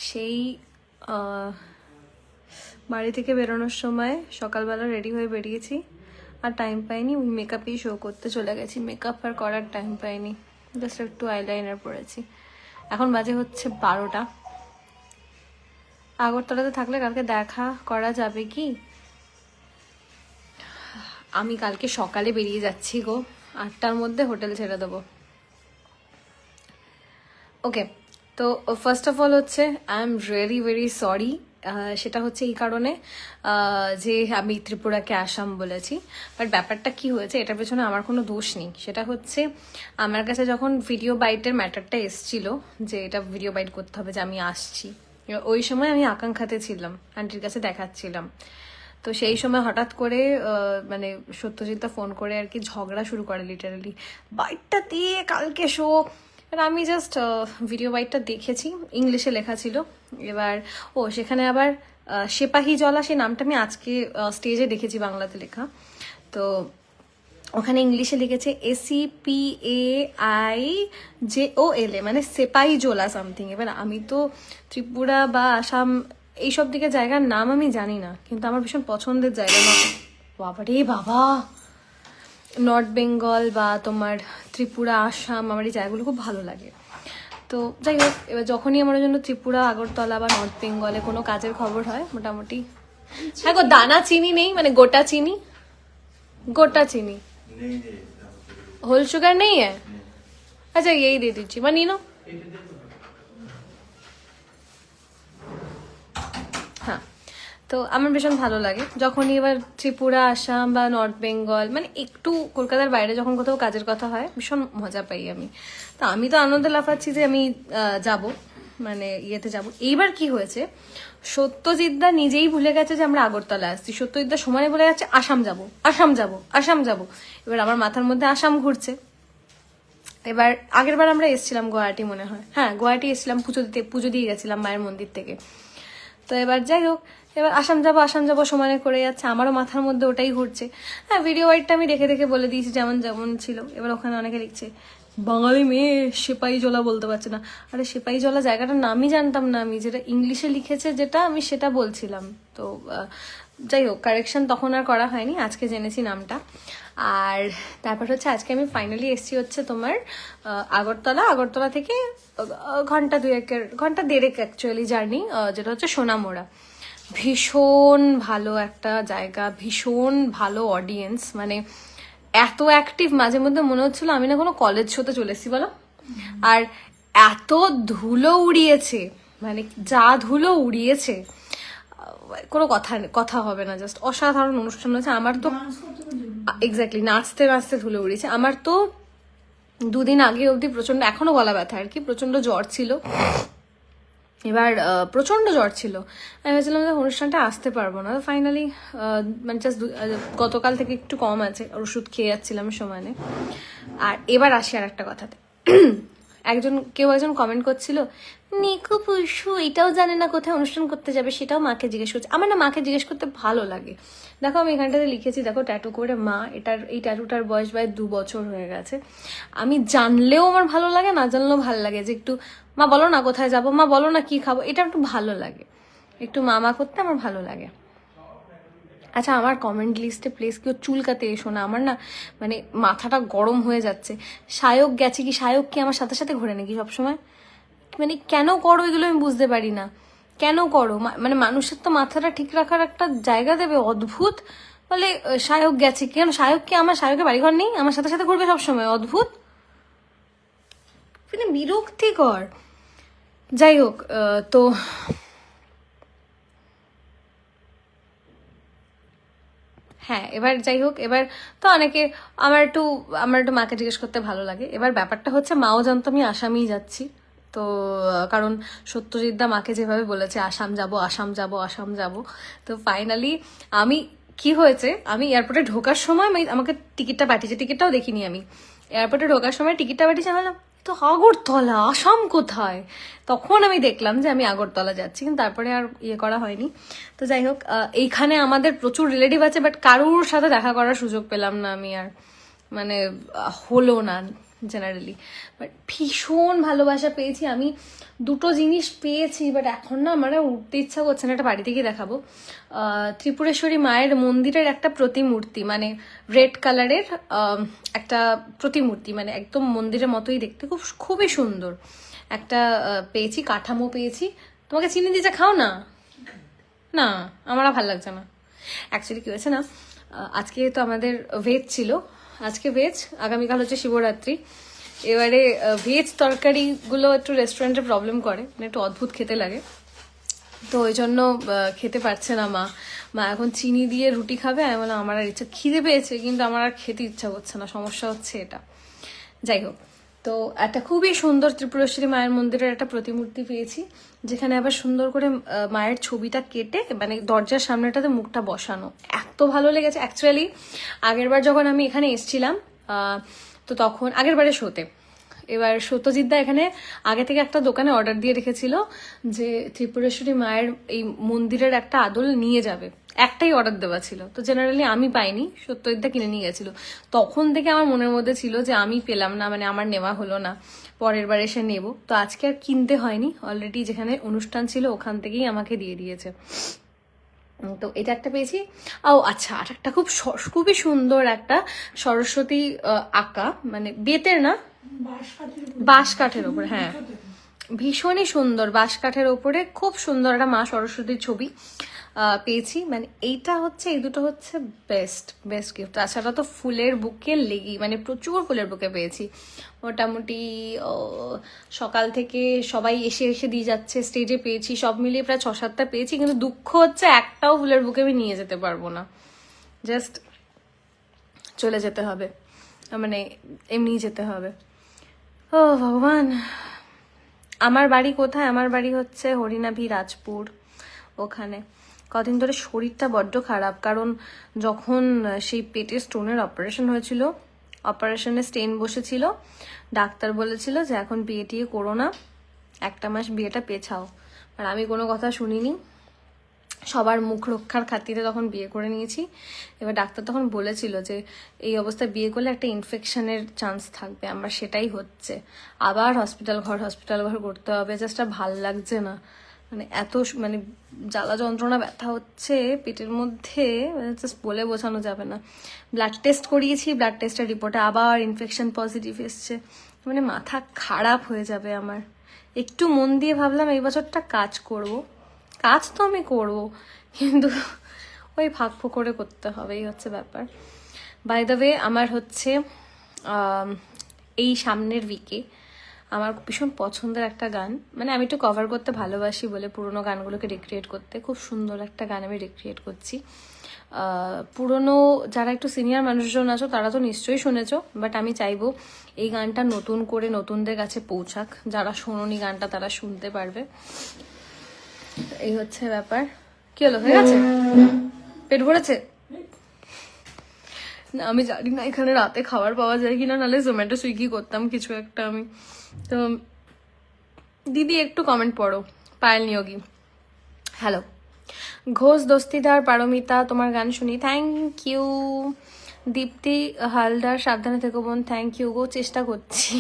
সেই বাড়ি থেকে বেরোনোর সময় সকালবেলা রেডি হয়ে বেরিয়েছি, আর টাইম পাইনি, ওই মেকআপই শো করতে চলে গেছি। মেকআপ আর করার টাইম পাইনি, জাস্ট একটু আইলাইনার পরেছি। এখন বাজে হচ্ছে 12টা। আগরতলাতে থাকলে কালকে দেখা করা যাবে কি? আমি কালকে সকালে বেরিয়ে যাচ্ছি গো, 8টার মধ্যে হোটেল ছেড়ে দেবো। ওকে, তো ফার্স্ট অফ অল হচ্ছে I am really very sorry. সেটা হচ্ছে এই কারণে যে আমি ত্রিপুরাকে আসাম বলেছি, বাট ব্যাপারটা কি হয়েছে এটার পেছনে আমার কোনো দোষ নেই। সেটা হচ্ছে আমার কাছে যখন ভিডিও বাইটের ম্যাটারটা এসছিল যে এটা ভিডিও বাইট করতে হবে, যে আমি আসছি, ওই সময় আমি আকাঙ্ক্ষাতে ছিলাম, আন্টির কাছে দেখাচ্ছিলাম। তো সেই সময় হঠাৎ করে মানে সত্যজিৎদা ফোন করে আর কি ঝগড়া শুরু করে, লিটারালি বাইটটা দিয়ে কালকে শো। আর আমি জাস্ট ভিডিও বাইটটা দেখেছি, ইংলিশে লেখা ছিল। এবার সেখানে আবার সেপাহি জলা, সেই নামটা আমি আজকে স্টেজে দেখেছি বাংলাতে লেখা। তো ওখানে ইংলিশে লিখেছে SEPAIJOLA, মানে সেপাই জোলা সামথিং। এবার আমি তো ত্রিপুরা বা আসাম এইসব দিকে জায়গার নাম আমি জানি না, কিন্তু আমার ভীষণ পছন্দের জায়গা। বাবা রে বাবা, নর্থ বেঙ্গল বা তোমার ত্রিপুরা, আসাম, আমার এই জায়গাগুলো খুব ভালো লাগে। তো যাই হোক, এবার যখনই আমার জন্য ত্রিপুরা, আগরতলা বা নর্থ বেঙ্গলে কোনো কাজের খবর হয়, মোটামুটি হ্যাঁ গো, দানা চিনি নেই, মানে গোটা চিনি, गोटा चीनी होल शुगर नहीं है? अच्छा यही दे दीजिए, मानी लो। হ্যাঁ, তো আমার ভীষণ ভালো লাগে যখনই এবার ত্রিপুরা, আসাম বা নর্থ বেঙ্গল, মানে একটু কলকাতার বাইরে যখন কোথাও কাজের কথা হয়, ভীষণ মজা পাই আমি। তো আমি তো আনন্দে লাফাচ্ছি যে আমি যাব, মানে ইয়েতে যাব। এইবার কি হয়েছে, সত্যজিৎদা নিজেই ভুলে গেছে যে আমরা আগরতলা আসছি। সত্যজিৎদা সমানে বলে যাচ্ছে আসাম যাব, আসাম যাব, আসাম যাব। এবার আমার মাথার মধ্যে আসাম ঘুরছে। এবার আগের বার আমরা এসেছিলাম গুয়াহাটি, মনে হয়, হ্যাঁ গুয়াহাটি এসেছিলাম, পুজো দিয়ে গেছিলাম মায়ের মন্দির থেকে। তো এবার যাই হোক, এবার আসাম যাবো আসাম যাবো সমানে করে যাচ্ছে, আমারও মাথার মধ্যে ওটাই ঘুরছে। হ্যাঁ, ভিডিও ওয়াইটটা আমি দেখে দেখে বলে দিয়েছি যেমন যেমন ছিল। এবার ওখানে অনেকে লিখছে বাঙালি মেয়ে সেপাই জলা বলতে পারছে না। আরে সেপাই জলা জায়গাটার নামই জানতাম না আমি, যেটা ইংলিশে লিখেছে যেটা আমি সেটা বলছিলাম। তো যাই হোক, কারেকশন তখন আর করা হয়নি, আজকে জেনেছি নামটা। আর তারপর হচ্ছে আজকে আমি ফাইনালি এসছি হচ্ছে তোমার আগরতলা থেকে ঘন্টা দেড়েক অ্যাকচুয়ালি জার্নি, যেটা হচ্ছে সোনামুড়া। ভীষণ ভালো একটা জায়গা, ভীষণ ভালো অডিয়েন্স, মানে এত অ্যাক্টিভ, মাঝে মধ্যে মনে হচ্ছিল আমি না কোনো কলেজ শোতে চলে এসেছি বলো। আর এত ধুলো উড়িয়েছে, মানে যা ধুলো উড়িয়েছে কোনো কথা হবে না, জাস্ট অসাধারণ অনুষ্ঠান হয়েছে। আমার তো এক্স্যাক্টলি নাচতে নাচতে ধুলো উড়িয়েছে। আমার তো 2 দিন আগে অবধি প্রচন্ড, এখনো গলা ব্যথা আর কি, প্রচন্ড জ্বর ছিল। এবার প্রচন্ড জ্বর ছিল, আমি ভেবেছিলাম যে অনুষ্ঠানটা আসতে পারবো না। ফাইনালি মানে জাস্ট গতকাল থেকে একটু কম আছে, ওষুধ খেয়ে যাচ্ছিলাম সমানে। আর এবার আসি আর একটা কথাতে। কেউ একজন কমেন্ট করছিল, নিকু পুষু এটাও জানে না কোথায় অনুষ্ঠান করতে যাবে, সেটাও মাকে জিজ্ঞেস করছে। আমার না মাকে জিজ্ঞেস করতে ভালো লাগে। দেখো আমি এখানটাতে লিখেছি, দেখো ট্যাটু করে মা, এই ট্যাটুটার বয়স 2 বছর হয়ে গেছে। আমি জানলেও আমার ভালো লাগে, না জানলেও ভালো লাগে যে একটু মা বলো না কোথায় যাবো, মা বলো না কি খাবো, এটা একটু ভালো লাগে, একটু মামা করতে আমার ভালো লাগে। আচ্ছা, আমার কমেন্ট লিস্টে প্লিজ কেউ চুলকাতে এসো না, আমার না মানে মাথাটা গরম হয়ে যাচ্ছে। সায়ক গেছে কি, সায়ক কি আমার সাথে সাথে ঘোরে নাকি সবসময়? মানে কেন করো এগুলো আমি বুঝতে পারি না, কেন করো? মানে মানুষের তো মাথাটা ঠিক রাখার একটা জায়গা দেবে, অদ্ভুত। বলে সায়ক গেছে, কেন সায়ক কি, আমার সায়কের বাড়িঘর নেই, আমার সাথে সাথে ঘুরবে সবসময়, অদ্ভুত, মানে বিরক্তিকর। যাই হোক, তো হ্যাঁ, এবার যাই হোক, এবার তো অনেকে আমার একটু মাকে জিজ্ঞেস করতে ভালো লাগে। এবার ব্যাপারটা হচ্ছে মাও জানতো আমি আসামেই যাচ্ছি, তো কারণ সত্যজিৎদা মাকে যেভাবে বলেছে আসাম যাব আসাম যাব আসাম যাব। তো ফাইনালি আমি কি হয়েছে, আমি এয়ারপোর্টে ঢোকার সময় আমাকে টিকিটটা পাঠিয়েছে, টিকিটটাও দেখিনি আমি। এয়ারপোর্টে ঢোকার সময় টিকিটটা পাঠিয়েছে, আমি বললাম তো আগরতলা, আসাম কোথায়? তখন আমি দেখলাম যে আমি আগরতলা যাচ্ছি, কিন্তু তারপরে আর ইয়ে করা হয়নি। তো যাই হোক, এইখানে আমাদের প্রচুর রিলেটিভ আছে, বাট কারোর সাথে দেখা করার সুযোগ পেলাম না আমি, আর মানে হলো না, জেনারেলি, বাট ভীষণ ভালোবাসা পেয়েছি আমি। দুটো জিনিস পেয়েছি, বাট এখন না আমার আর উঠতে ইচ্ছা করছে না, এটা বাড়িতে গিয়ে দেখাবো। ত্রিপুরেশ্বরী মায়ের মন্দিরের একটা প্রতিমূর্তি, মানে রেড কালারের একটা প্রতিমূর্তি, মানে একদম মন্দিরের মতোই দেখতে, খুবই সুন্দর একটা পেয়েছি, কাঠামো পেয়েছি। তোমাকে চিনি দিতে খাও না, না আমার আর ভালো লাগছে না। অ্যাকচুয়ালি কি হয়েছে না, আজকে তো আমাদের ভেজ ছিল, আজকে ভেজ, আগামীকাল হচ্ছে শিবরাত্রি। এবারে ভেজ তরকারিগুলো একটু রেস্টুরেন্টে প্রবলেম করে, মানে একটু অদ্ভুত খেতে লাগে, তো ওই জন্য খেতে পারছে না মা। মা এখন চিনি দিয়ে রুটি খাবে, আমি বললাম আমার আর ইচ্ছা, খিদে পেয়েছে কিন্তু আমার আর খেতে ইচ্ছা করছে না, সমস্যা হচ্ছে এটা। যাই হোক, তো একটা খুবই সুন্দর ত্রিপুরেশ্বরী মায়ের মন্দিরের একটা প্রতিমূর্তি পেয়েছি, যেখানে আবার সুন্দর করে মায়ের ছবিটা কেটে মানে দরজার সামনেটাতে মুখটা বসানো, এত ভালো লেগেছে। অ্যাকচুয়ালি আগেরবার যখন আমি এখানে এসেছিলাম, তো তখন আগের বারে শোতে, এবার সত্যজিৎদা এখানে আগে থেকে একটা দোকানে অর্ডার দিয়ে রেখেছিল যে ত্রিপুরেশ্বরী মায়ের এই মন্দিরের একটা আদল নিয়ে যাবে, একটাই অর্ডার দেওয়া ছিল, তো জেনারেলি আমি পাইনি, সত্যজিৎদা কিনে নিয়ে গেছিল। তখন থেকে আমার মনের মধ্যে ছিল যে আমি পেলাম না, মানে আমার নেওয়া হলো না, পরের বার এসে নেব। তো আজকে আর কিনতে হয়নি, অলরেডি যেখানে অনুষ্ঠান ছিল ওখান থেকেই আমাকে দিয়ে দিয়েছে। তো এটা একটা পেয়েছি। ও আচ্ছা, আর একটা খুবই সুন্দর একটা সরস্বতী আঁকা, মানে বেতের না, বাঁশ কাঠের ওপরে, হ্যাঁ ভীষণই সুন্দর, বাঁশ কাঠের ওপরে খুব সুন্দর একটা মা সরস্বতীর ছবি পেয়েছি। মানে এইটা হচ্ছে, এই দুটো হচ্ছে বেস্ট গিফট। তাছাড়া তো ফুলের বুকে লেগেই, মানে প্রচুর ফুলের বুকে পেয়েছি, মোটামুটি সকাল থেকে সবাই এসে এসে দিয়ে যাচ্ছে, স্টেজে পেয়েছি, সব মিলিয়ে প্রায় 6-7টা পেয়েছি। কিন্তু দুঃখ হচ্ছে একটাও ফুলের বুকে আমি নিয়ে যেতে পারবো না, জাস্ট চলে যেতে হবে, মানে এমনি যেতে হবে। ও ভগবান, আমার বাড়ি কোথায়? আমার বাড়ি হচ্ছে হরিনাভি রাজপুর, ওখানে। কদিন ধরে শরীরটা বড্ড খারাপ, কারণ যখন সেই পেটে স্টোনের অপারেশন হয়েছিল, অপারেশনে স্টেন বসেছিল, ডাক্তার বলেছিল যে এখন বিয়ে টিয়ে করো না, 1 মাস বিয়েটা পেছাও। আর আমি কোনো কথা শুনিনি, সবার মুখ রক্ষার খাতিরে তখন বিয়ে করে নিয়েছি। এবার ডাক্তার তখন বলেছিল যে এই অবস্থায় বিয়ে করলে একটা ইনফেকশনের চান্স থাকবে, আমার সেটাই হচ্ছে, আবার হসপিটাল ঘর করতে হবে, জাস্ট আর ভাল লাগছে না, মানে এত মানে জ্বালা যন্ত্রণা ব্যথা হচ্ছে পেটের মধ্যে, জাস্ট বলে বোঝানো যাবে না। ব্লাড টেস্ট করিয়েছি, ব্লাড টেস্টের রিপোর্টে আবার ইনফেকশন পজিটিভ এসছে, মানে মাথা খারাপ হয়ে যাবে আমার। একটু মন দিয়ে ভাবলাম এই বছরটা কাজ করব, কাজ তো আমি করবো, কিন্তু ওই ভাগ করে করতে হবে, এই হচ্ছে ব্যাপার। বাই দ্য ওয়ে, আমার হচ্ছে এই সামনের উইকে আমার ভীষণ পছন্দের একটা গান, মানে আমি একটু কভার করতে ভালোবাসি বলে পুরোনো গানগুলোকে রিক্রিয়েট করতে, খুব সুন্দর একটা গান আমি রিক্রিয়েট করছি। পুরনো যারা একটু সিনিয়র মানুষজন আছো তারা তো নিশ্চয়ই শুনেছো, বাট আমি চাইবো এই গানটা নতুন করে নতুনদের কাছে পৌঁছাক, যারা শোনোনি গানটা তারা শুনতে পারবে, এই হচ্ছে ব্যাপার। কি হলো, হয়ে গেছে? পেট ভরেছে? না আমি জানি না এখানে রাতে খাবার পাওয়া যায় কিনা, নাহলে জোম্যাটো সুইগি করতাম কিছু একটা আমি। তো দিদি একটু কমেন্ট পড়ো। পায়েল নিয়োগী, হ্যালো। ঘোষ দস্তিদার পারমিতা, তোমার গান শুনি, থ্যাংক ইউ। দীপ্তি হালদার, সাবধানে থেকো বোন, থ্যাংক ইউ গো, চেষ্টা করছি।